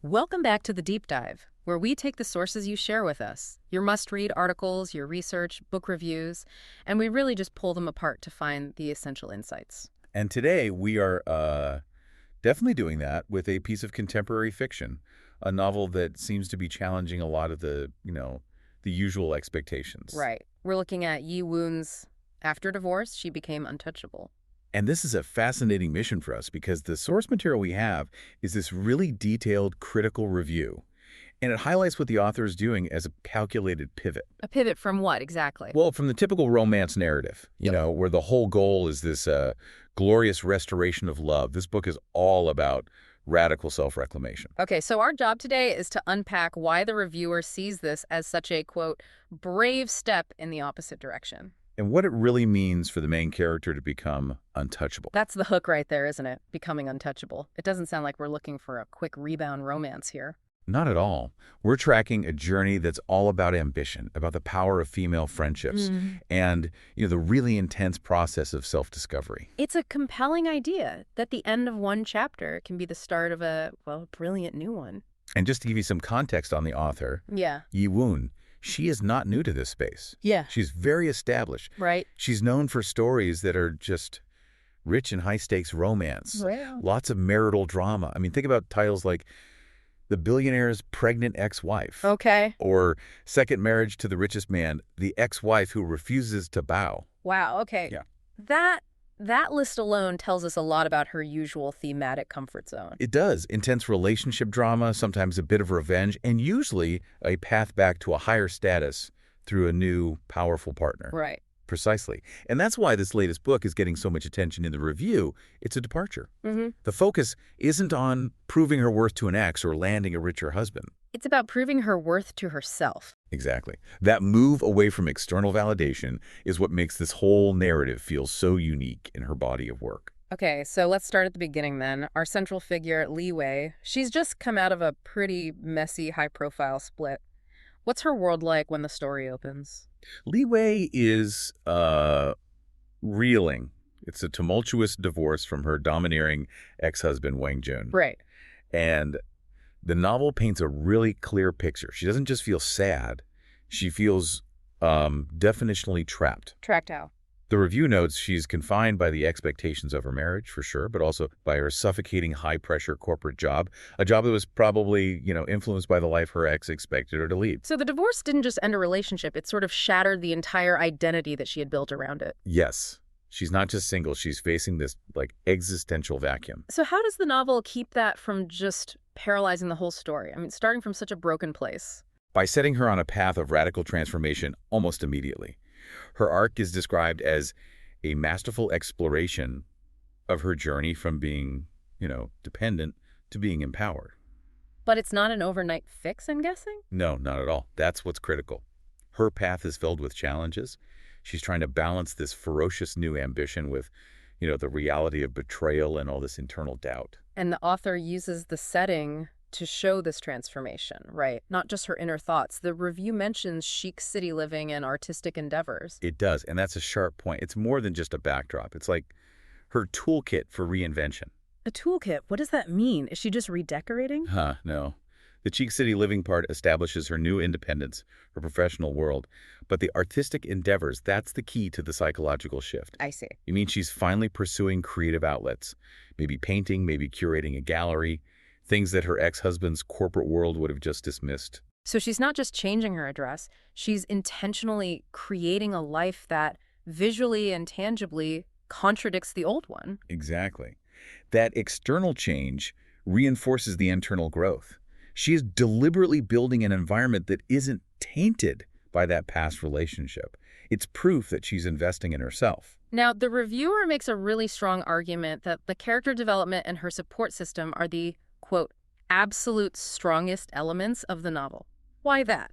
Welcome back to the Deep Dive, where we take the sources you share with us, your must-read articles, your research, book reviews, and we really just pull them apart to find the essential insights. And today we are definitely doing that with a piece of contemporary fiction, a novel that seems to be challenging a lot of the usual expectations. Right. We're looking at Ye Wuhen's After Divorce, She Became Untouchable. And this is a fascinating mission for us because the source material we have is this really detailed critical review. And it highlights what the author is doing as a calculated pivot. A pivot from what, exactly? Well, from the typical romance narrative, where the whole goal is this glorious restoration of love. This book is all about radical self-reclamation. Okay, so our job today is to unpack why the reviewer sees this as such a, quote, brave step in the opposite direction. And what it really means for the main character to become untouchable. That's the hook right there, isn't it? Becoming untouchable. It doesn't sound like we're looking for a quick rebound romance here. Not at all. We're tracking a journey that's all about ambition, about the power of female friendships, and the really intense process of self-discovery. It's a compelling idea that the end of one chapter can be the start of a brilliant new one. And just to give you some context on the author, Ye Wuhen, she is not new to this space. Yeah. She's very established. Right. She's known for stories that are just rich in high-stakes romance. Wow. Lots of marital drama. I mean, think about titles like The Billionaire's Pregnant Ex-Wife. Okay. Or Second Marriage to the Richest Man, the ex-wife who refuses to bow. Wow, okay. Yeah. That list alone tells us a lot about her usual thematic comfort zone. It does. Intense relationship drama, sometimes a bit of revenge, and usually a path back to a higher status through a new, powerful partner. Right. Precisely. And that's why this latest book is getting so much attention in the review. It's a departure. The focus isn't on proving her worth to an ex or landing a richer husband. It's about proving her worth to herself. Exactly. That move away from external validation is what makes this whole narrative feel so unique in her body of work. Okay, so let's start at the beginning then. Our central figure, Li Wei, she's just come out of a pretty messy, high-profile split. What's her world like when the story opens? Li Wei is reeling. It's a tumultuous divorce from her domineering ex-husband, Wang Jun. Right. And the novel paints a really clear picture. She doesn't just feel sad. She feels definitionally trapped. Tracked out. The review notes she's confined by the expectations of her marriage, for sure, but also by her suffocating high-pressure corporate job, a job that was probably, influenced by the life her ex expected her to lead. So the divorce didn't just end a relationship. It sort of shattered the entire identity that she had built around it. Yes. She's not just single. She's facing this, existential vacuum. So how does the novel keep that from just paralyzing the whole story? I mean, starting from such a broken place. By setting her on a path of radical transformation almost immediately. Her arc is described as a masterful exploration of her journey from being, dependent to being empowered. But it's not an overnight fix, I'm guessing? No, not at all. That's what's critical. Her path is filled with challenges. She's trying to balance this ferocious new ambition with, the reality of betrayal and all this internal doubt. And the author uses the setting to show this transformation, right? Not just her inner thoughts. The review mentions chic city living and artistic endeavors. It does, and that's a sharp point. It's more than just a backdrop. It's like her toolkit for reinvention. A toolkit? What does that mean? Is she just redecorating? No. The chic city living part establishes her new independence, her professional world. But the artistic endeavors, that's the key to the psychological shift. I see. You mean she's finally pursuing creative outlets, maybe painting, maybe curating a gallery, things that her ex-husband's corporate world would have just dismissed. So she's not just changing her address, she's intentionally creating a life that visually and tangibly contradicts the old one. Exactly. That external change reinforces the internal growth. She is deliberately building an environment that isn't tainted by that past relationship. It's proof that she's investing in herself. Now, the reviewer makes a really strong argument that the character development and her support system are the, quote, absolute strongest elements of the novel. Why that?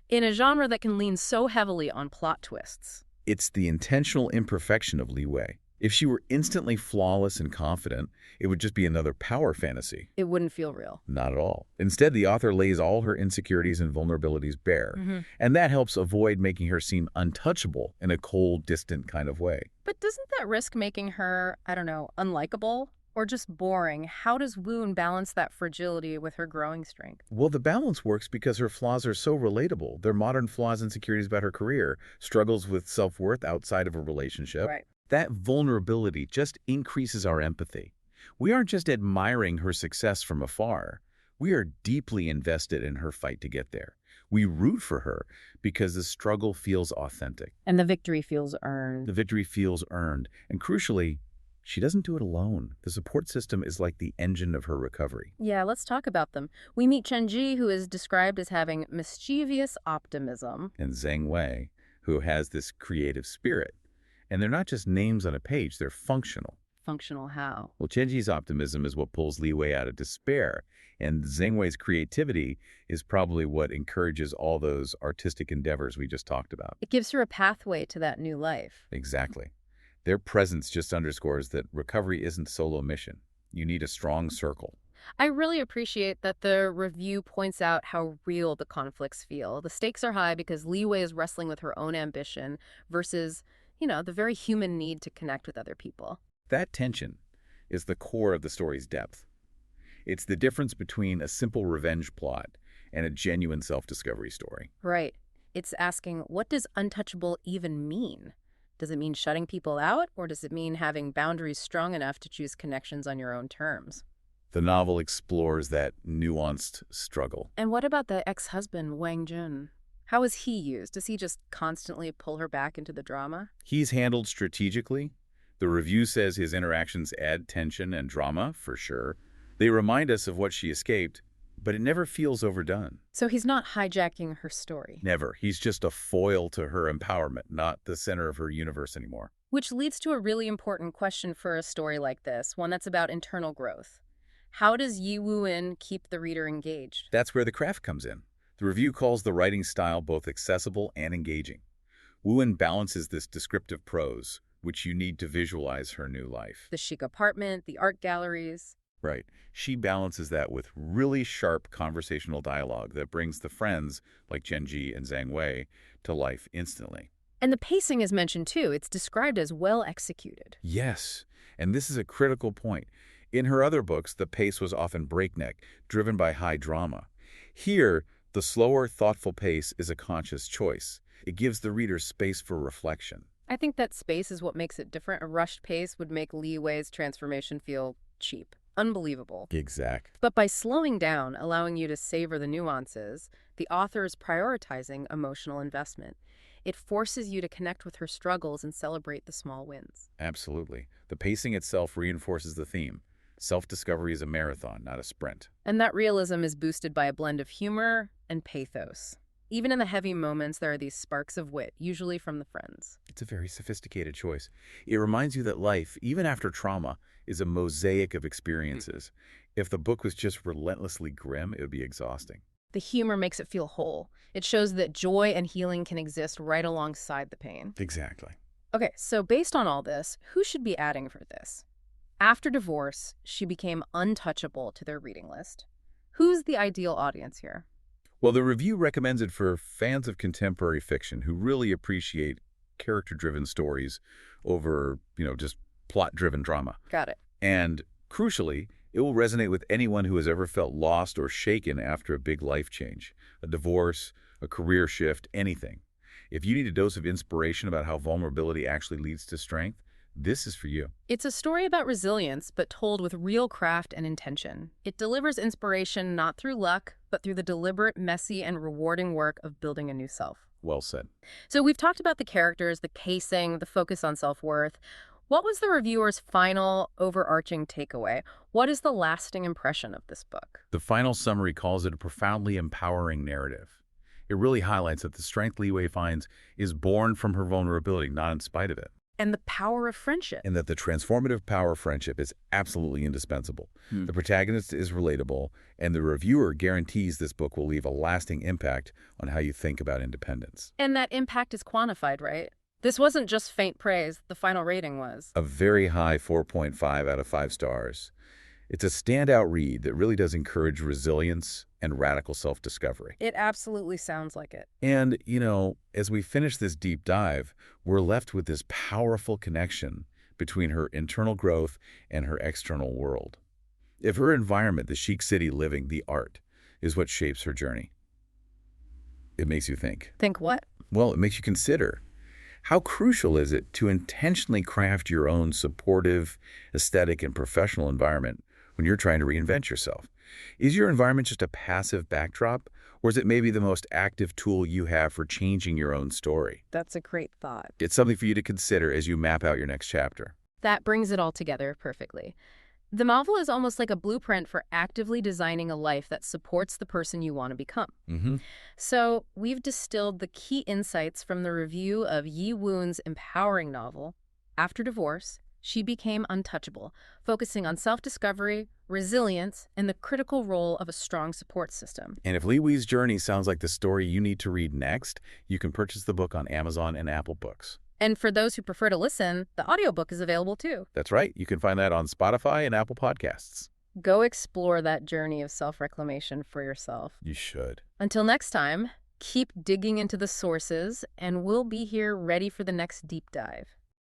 In a genre that can lean so heavily on plot twists. It's the intentional imperfection of Li Wei. If she were instantly flawless and confident, it would just be another power fantasy. It wouldn't feel real. Not at all. Instead, the author lays all her insecurities and vulnerabilities bare, and that helps avoid making her seem untouchable in a cold, distant kind of way. But doesn't that risk making her, unlikable? or just boring? How does Woon balance that fragility with her growing strength? Well, the balance works because her flaws are so relatable. They're modern flaws, insecurities about her career, struggles with self-worth outside of a relationship. Right. That vulnerability just increases our empathy. We aren't just admiring her success from afar. We are deeply invested in her fight to get there. We root for her because the struggle feels authentic. And the victory feels The earned. victory feels earned. And crucially, she doesn't do it alone. The support system is like the engine of her recovery. Yeah, let's talk about them. We meet Chenji, who is described as having mischievous optimism. And Zhang Wei, who has this creative spirit. And they're not just names on a page, they're functional. Functional how? Well, Chenji's optimism is what pulls Li Wei out of despair, and Zhang Wei's creativity is probably what encourages all those artistic endeavors we just talked about. It gives her a pathway to that new life. Exactly. Their presence just underscores that recovery isn't solo mission. You need a strong circle. I really appreciate that the review points out how real the conflicts feel. The stakes are high because Li Wei is wrestling with her own ambition versus, the very human need to connect with other people. That tension is the core of the story's depth. It's the difference between a simple revenge plot and a genuine self-discovery story. Right. It's asking, what does untouchable even mean? Does it mean shutting people out, or does it mean having boundaries strong enough to choose connections on your own terms? The novel explores that nuanced struggle. And what about the ex-husband, Wang Jun? How is he used? Does he just constantly pull her back into the drama? He's handled strategically. The review says his interactions add tension and drama, for sure. They remind us of what she escaped, but it never feels overdone. So he's not hijacking her story. Never. He's just a foil to her empowerment, not the center of her universe anymore. Which leads to a really important question for a story like this, one that's about internal growth. How does Ye Wuhen keep the reader engaged? That's where the craft comes in. The review calls the writing style both accessible and engaging. Wuhen balances this descriptive prose, which you need to visualize her new life. The chic apartment, the art galleries. Right. She balances that with really sharp conversational dialogue that brings the friends, like Chenji and Zhang Wei, to life instantly. And the pacing is mentioned too. It's described as well executed. Yes, and this is a critical point. In her other books, the pace was often breakneck, driven by high drama. Here, the slower, thoughtful pace is a conscious choice. It gives the reader space for reflection. I think that space is what makes it different. A rushed pace would make Li Wei's transformation feel cheap, unbelievable. Exact. But by slowing down, allowing you to savor the nuances, the author is prioritizing emotional investment. It forces you to connect with her struggles and celebrate the small wins. Absolutely. The pacing itself reinforces the theme. Self-discovery is a marathon, not a sprint. And that realism is boosted by a blend of humor and pathos. Even in the heavy moments, there are these sparks of wit, usually from the friends. It's a very sophisticated choice. It reminds you that life, even after trauma, is a mosaic of experiences. If the book was just relentlessly grim, it would be exhausting. The humor makes it feel whole. It shows that joy and healing can exist right alongside the pain. Exactly. Okay, so based on all this, who should be adding for this? After divorce, she became untouchable to their reading list. Who's the ideal audience here? Well, the review recommends it for fans of contemporary fiction who really appreciate character-driven stories over, just plot-driven drama. Got it. And crucially, it will resonate with anyone who has ever felt lost or shaken after a big life change, a divorce, a career shift, anything. If you need a dose of inspiration about how vulnerability actually leads to strength, this is for you. It's a story about resilience, but told with real craft and intention. It delivers inspiration not through luck, but through the deliberate, messy, and rewarding work of building a new self. Well said. So we've talked about the characters, the pacing, the focus on self-worth. What was the reviewer's final overarching takeaway? What is the lasting impression of this book? The final summary calls it a profoundly empowering narrative. It really highlights that the strength Li Wei finds is born from her vulnerability, not in spite of it. And the power of friendship. And that the transformative power of friendship is absolutely indispensable. The protagonist is relatable, and the reviewer guarantees this book will leave a lasting impact on how you think about independence. And that impact is quantified, right? This wasn't just faint praise. The final rating was A very high 4.5 out of 5 stars. It's a standout read that really does encourage resilience and radical self-discovery. It absolutely sounds like it. And, as we finish this deep dive, we're left with this powerful connection between her internal growth and her external world. If her environment, the chic city living, the art, is what shapes her journey, it makes you think. Think what? Well, it makes you consider, how crucial is it to intentionally craft your own supportive, aesthetic, and professional environment when you're trying to reinvent yourself? Is your environment just a passive backdrop, or is it maybe the most active tool you have for changing your own story? That's a great thought. It's something for you to consider as you map out your next chapter. That brings it all together perfectly. The novel is almost like a blueprint for actively designing a life that supports the person you want to become. Mm-hmm. So, we've distilled the key insights from the review of Ye Wuhen's empowering novel, After Divorce, She Became Untouchable, focusing on self-discovery, resilience, and the critical role of a strong support system. And if Li Wei's journey sounds like the story you need to read next, you can purchase the book on Amazon and Apple Books. And for those who prefer to listen, the audiobook is available too. That's right. You can find that on Spotify and Apple Podcasts. Go explore that journey of self-reclamation for yourself. You should. Until next time, keep digging into the sources, and we'll be here ready for the next deep dive.